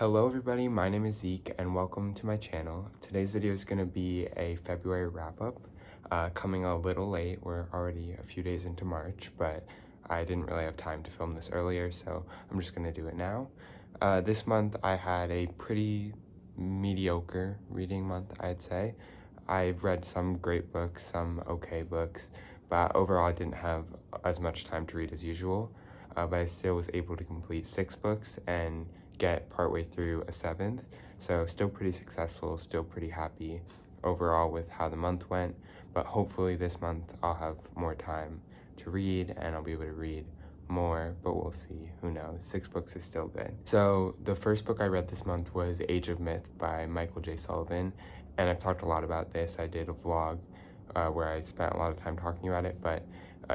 Hello everybody, my name is Zeke and welcome to my channel. Today's video is going to be a February wrap-up, coming a little late. We're already a few days into March, but I didn't really have time to film this earlier, so I'm just going to do it now. This month I had a pretty mediocre reading month, I'd say. I've read some great books, some okay books, but overall I didn't have as much time to read as usual, but I still was able to complete 6 books and get partway through a 7th, so still pretty successful, still pretty happy overall with how the month went, but hopefully this month I'll have more time to read and I'll be able to read more, but we'll see, who knows. 6 books is still good. So the first book I read this month was Age of Myth by Michael J. Sullivan, and I've talked a lot about this. I did a vlog where I spent a lot of time talking about it, but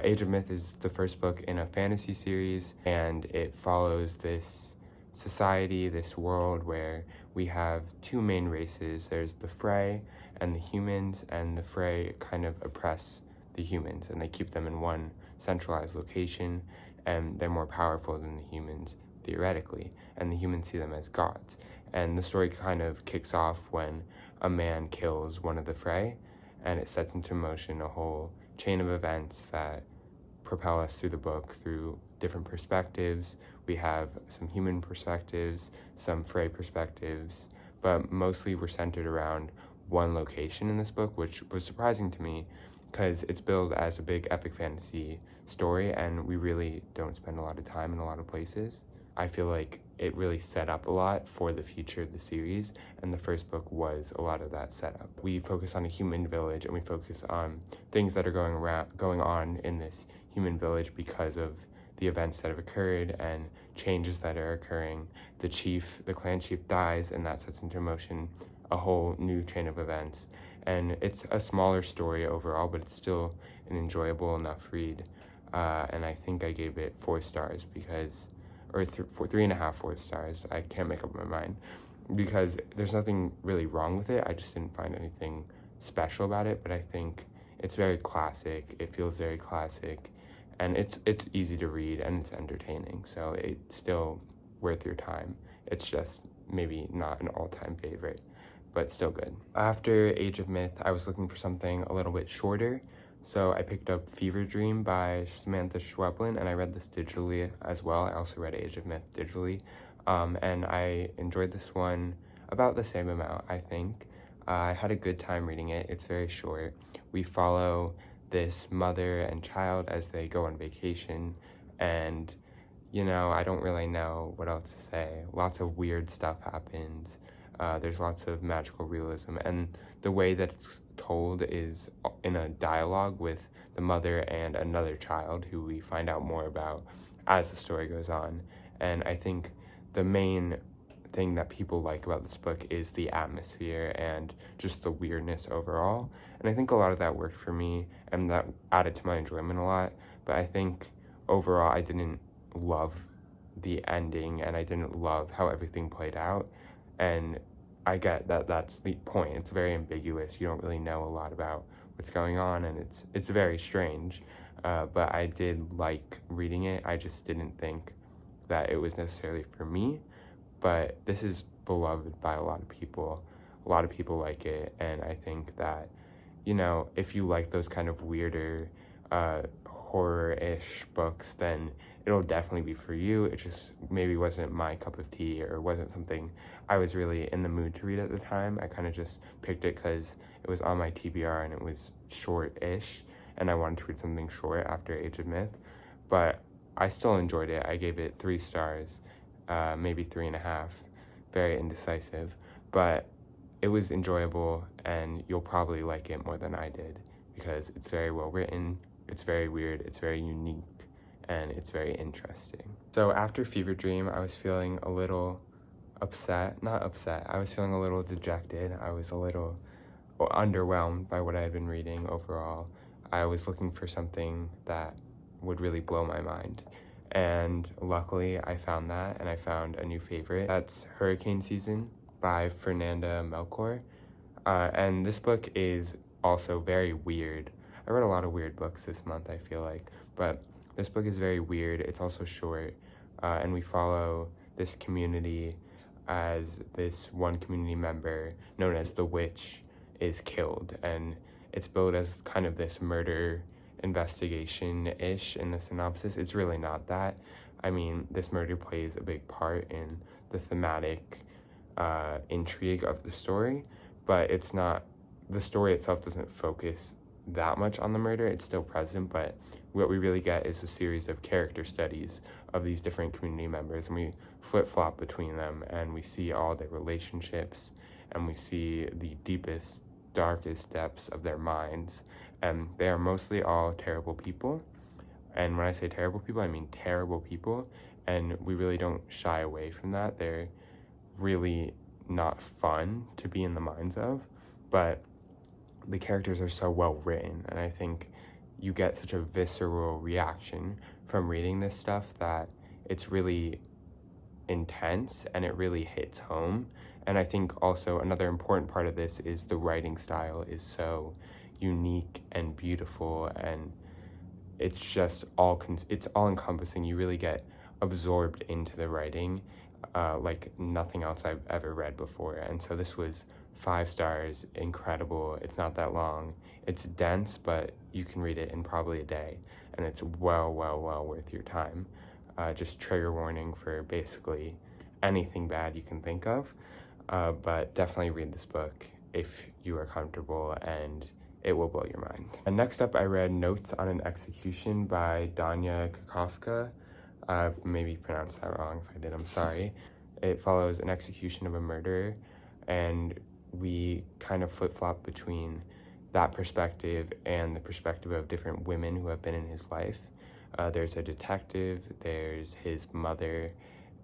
Age of Myth is the first book in a fantasy series, and it follows this society, this world where we have 2 main races. There's the Frey and the humans, and the Frey kind of oppress the humans and they keep them in one centralized location, and they're more powerful than the humans theoretically, and the humans see them as gods. And the story kind of kicks off when a man kills one of the Frey, and it sets into motion a whole chain of events that propel us through the book through different perspectives. We have some human perspectives, some Frey perspectives, but mostly we're centered around one location in this book, which was surprising to me because it's billed as a big epic fantasy story and we really don't spend a lot of time in a lot of places. I feel like it really set up a lot for the future of the series, and the first book was a lot of that setup. We focus on a human village and we focus on things that are going on in this human village because of the events that have occurred and changes that are occurring. The clan chief dies, and that sets into motion a whole new chain of events. And it's a smaller story overall, but it's still an enjoyable enough read. And I think I gave it 4 stars because, or 3.5, 4 stars. I can't make up my mind because there's nothing really wrong with it. I just didn't find anything special about it, but I think it's very classic. It feels very classic. And it's easy to read and it's entertaining, so it's still worth your time. It's just maybe not an all-time favorite, but still good. After Age of Myth, I was looking for something a little bit shorter, so I picked up Fever Dream by Samantha Schweblin, and I read this digitally as well. I also read Age of Myth digitally, and I enjoyed this one about the same amount, I think. I had a good time reading it. It's very short. We follow this mother and child as they go on vacation, and I don't really know what else to say. Lots of weird stuff happens. There's lots of magical realism, and the way that it's told is in a dialogue with the mother and another child who we find out more about as the story goes on. And I think the main thing that people like about this book is the atmosphere and just the weirdness overall, and I think a lot of that worked for me and that added to my enjoyment a lot. But I think overall I didn't love the ending and I didn't love how everything played out, and I get that that's the point. It's very ambiguous. You don't really know a lot about what's going on, and it's very strange, but I did like reading it. I just didn't think that it was necessarily for me. But this is beloved by a lot of people. A lot of people like it, and I think that, if you like those kind of weirder, horror-ish books, then it'll definitely be for you. It just maybe wasn't my cup of tea or wasn't something I was really in the mood to read at the time. I kind of just picked it because it was on my TBR and it was short-ish, and I wanted to read something short after Age of Myth. But I still enjoyed it. I gave it 3 stars. Maybe 3.5, very indecisive, but it was enjoyable, and you'll probably like it more than I did because it's very well written, it's very weird, it's very unique, and it's very interesting. So after Fever Dream, I was feeling a little I was feeling a little dejected. I was a little underwhelmed by what I had been reading overall. I was looking for something that would really blow my mind. And luckily I found that, and I found a new favorite. That's Hurricane Season by Fernanda Melchor. And this book is also very weird. I read a lot of weird books this month, I feel like, but this book is very weird. It's also short, and we follow this community as this one community member known as the Witch is killed, and it's billed as kind of this murder investigation-ish in the synopsis. It's really not that. I mean, this murder plays a big part in the thematic intrigue of the story, but it's not, the story itself doesn't focus that much on the murder. It's still present, but what we really get is a series of character studies of these different community members, and we flip-flop between them, and we see all their relationships, and we see the deepest, darkest depths of their minds. And they are mostly all terrible people, and when I say terrible people, I mean terrible people, and we really don't shy away from that. They're really not fun to be in the minds of, but the characters are so well written, and I think you get such a visceral reaction from reading this stuff that it's really intense and it really hits home. And I think also another important part of this is the writing style is so unique and beautiful, and it's just it's all encompassing. You really get absorbed into the writing like nothing else I've ever read before. And so this was 5 stars, incredible. It's not that long. It's dense, but you can read it in probably a day, and it's well worth your time. Just trigger warning for basically anything bad you can think of, but definitely read this book if you are comfortable, and it will blow your mind. And next up, I read Notes on an Execution by Danya Kakofka. Maybe pronounced that wrong. If I did, I'm sorry. It follows an execution of a murderer, and we kind of flip-flop between that perspective and the perspective of different women who have been in his life. There's a detective, there's his mother,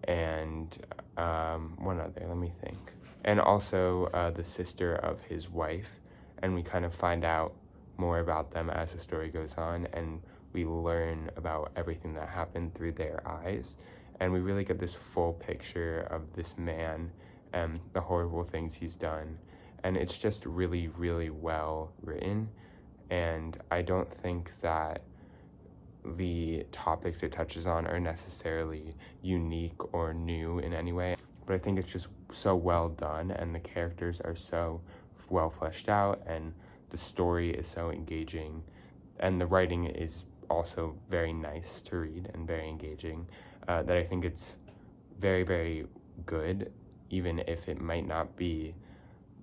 and one other, let me think. And also the sister of his wife, and we kind of find out more about them as the story goes on, and we learn about everything that happened through their eyes, and we really get this full picture of this man and the horrible things he's done. And it's just really well written, and I don't think that the topics it touches on are necessarily unique or new in any way, but I think it's just so well done, and the characters are so well fleshed out, and the story is so engaging, and the writing is also very nice to read and very engaging, that I think it's very good. Even if it might not be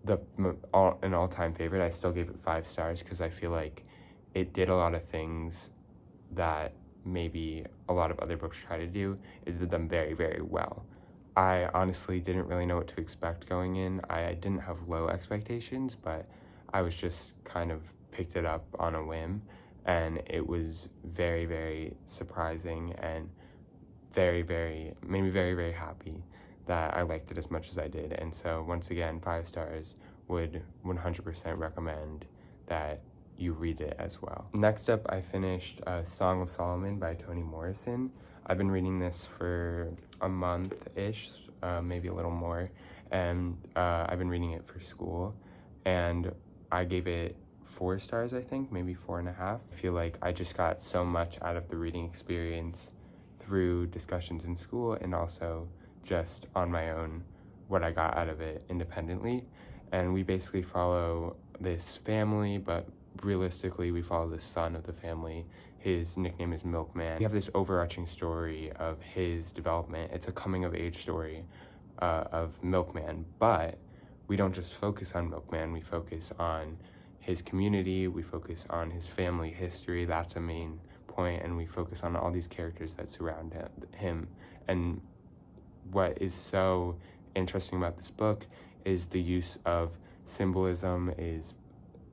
an all-time favorite, I still gave it 5 stars because I feel like it did a lot of things that maybe a lot of other books try to do. It did them very well. I honestly didn't really know what to expect going in. I didn't have low expectations, but I was just kind of picked it up on a whim, and it was very surprising and made me very happy that I liked it as much as I did. And so once again, 5 stars, would 100% recommend that you read it as well. Next up, I finished Song of Solomon by Toni Morrison. I've been reading this for a month-ish, maybe a little more, and I've been reading it for school, and I gave it 4 stars, I think, maybe 4.5. I feel like I just got so much out of the reading experience through discussions in school, and also just on my own, what I got out of it independently. And we basically follow this family, but realistically we follow the son of the family. His nickname is Milkman. We have this overarching story of his development. It's a coming of age story of Milkman, but we don't just focus on Milkman, we focus on his community, we focus on his family history. That's a main point, and we focus on all these characters that surround him. And what is so interesting about this book is the use of symbolism is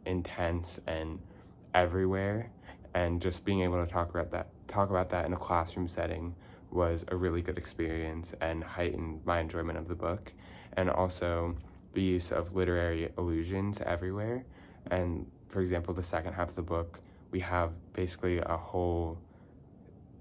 intense and everywhere, and just being able to talk about that in a classroom setting was a really good experience and heightened my enjoyment of the book. And also the use of literary allusions everywhere. And for example, the second half of the book, we have basically a whole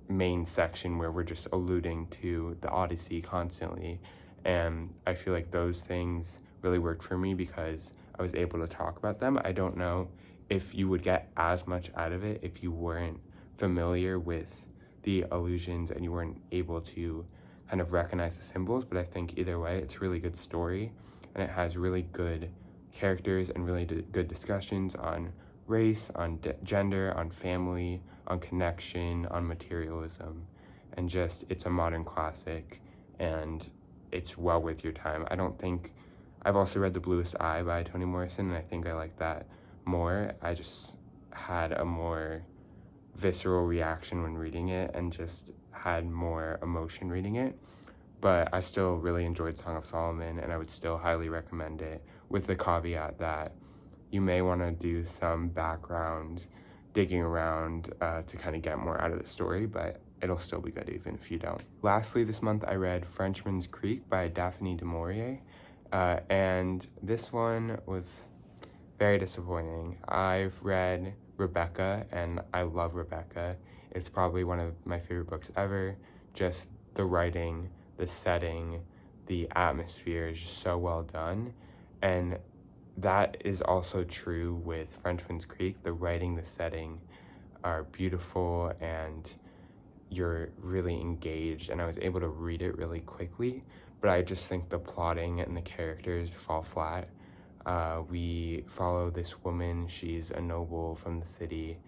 main section where we're just alluding to the Odyssey constantly, and I feel like those things really worked for me because I was able to talk about them. I don't know if you would get as much out of it if you weren't familiar with the allusions and you weren't able to kind of recognize the symbols, but I think either way, it's a really good story, and it has really good characters and really good discussions on race, on gender, on family, on connection, on materialism, and just, it's a modern classic, and it's well worth your time. I've also read The Bluest Eye by Toni Morrison, and I think I like that more. I just had a more visceral reaction when reading it and just had more emotion reading it. But I still really enjoyed Song of Solomon, and I would still highly recommend it, with the caveat that you may want to do some background digging around to kind of get more out of the story, but it'll still be good even if you don't. Lastly, this month I read Frenchman's Creek by Daphne du Maurier, and this one was very disappointing. I've read Rebecca, and I love Rebecca. It's probably one of my favorite books ever. Just the writing, the setting, the atmosphere is just so well done, and that is also true with Frenchman's Creek. The writing, the setting are beautiful, and you're really engaged, and I was able to read it really quickly, but I just think the plotting and the characters fall flat. We follow this woman. She's a noble from the city,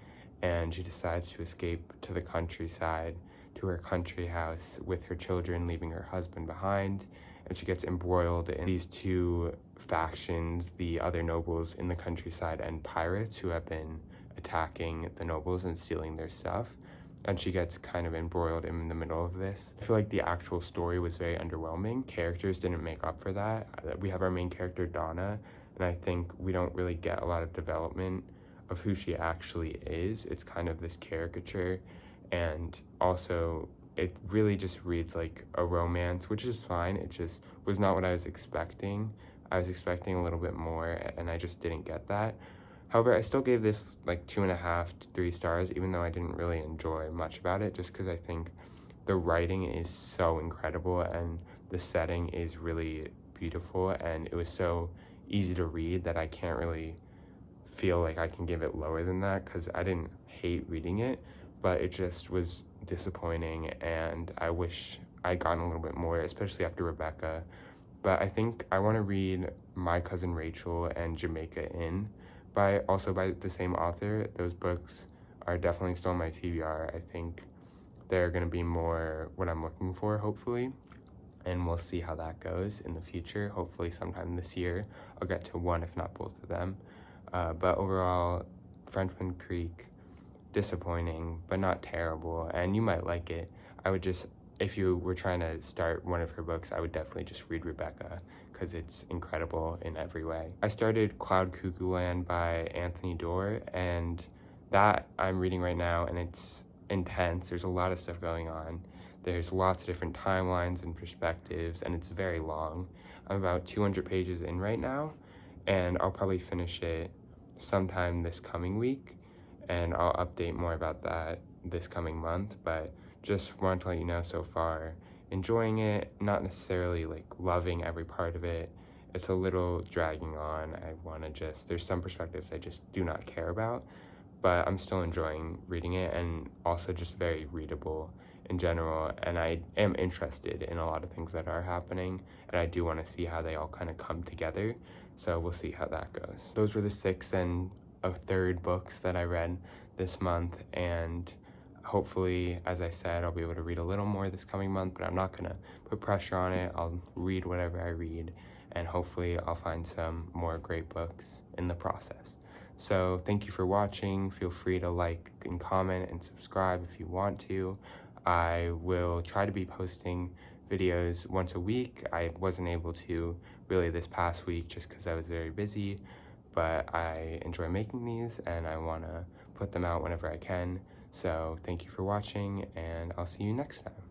and she decides to escape to the countryside, to her country house with her children, leaving her husband behind, and she gets embroiled in these two factions, the other nobles in the countryside and pirates who have been attacking the nobles and stealing their stuff, and she gets kind of embroiled in the middle of this. I feel like the actual story was very underwhelming. Characters didn't make up for that. We have our main character, Donna, and I think we don't really get a lot of development of who she actually is. It's kind of this caricature, and also it really just reads like a romance, which is fine. It just was not what I was expecting. I was expecting a little bit more, and I just didn't get that. However, I still gave this like 2.5 to 3 stars, even though I didn't really enjoy much about it, just because I think the writing is so incredible and the setting is really beautiful, and it was so easy to read that I can't really feel like I can give it lower than that, because I didn't hate reading it, but it just was disappointing, and I wish I'd gotten a little bit more, especially after Rebecca. But I think I want to read My Cousin Rachel and Jamaica Inn, also by the same author. Those books are definitely still on my TBR. I think they're going to be more what I'm looking for, hopefully, and we'll see how that goes in the future. Hopefully sometime this year I'll get to one, if not both of them. But overall, Frenchman Creek, disappointing, but not terrible, and you might like it. If you were trying to start one of her books, I would definitely just read Rebecca, because it's incredible in every way. I started Cloud Cuckoo Land by Anthony Doerr, and that I'm reading right now, and it's intense. There's a lot of stuff going on. There's lots of different timelines and perspectives, and it's very long. I'm about 200 pages in right now, and I'll probably finish it sometime this coming week, and I'll update more about that this coming month. But just wanted to let you know, so far, enjoying it, not necessarily like loving every part of it. It's a little dragging on. There's some perspectives I just do not care about, but I'm still enjoying reading it, and also just very readable in general, and I am interested in a lot of things that are happening, and I do want to see how they all kind of come together, so we'll see how that goes. Those were the 6 1/3 books that I read this month, and hopefully, as I said, I'll be able to read a little more this coming month, but I'm not going to put pressure on it. I'll read whatever I read, and hopefully I'll find some more great books in the process. So thank you for watching. Feel free to like and comment and subscribe if you want to. I will try to be posting videos once a week. I wasn't able to really this past week just because I was very busy, but I enjoy making these, and I want to put them out whenever I can. So thank you for watching, and I'll see you next time.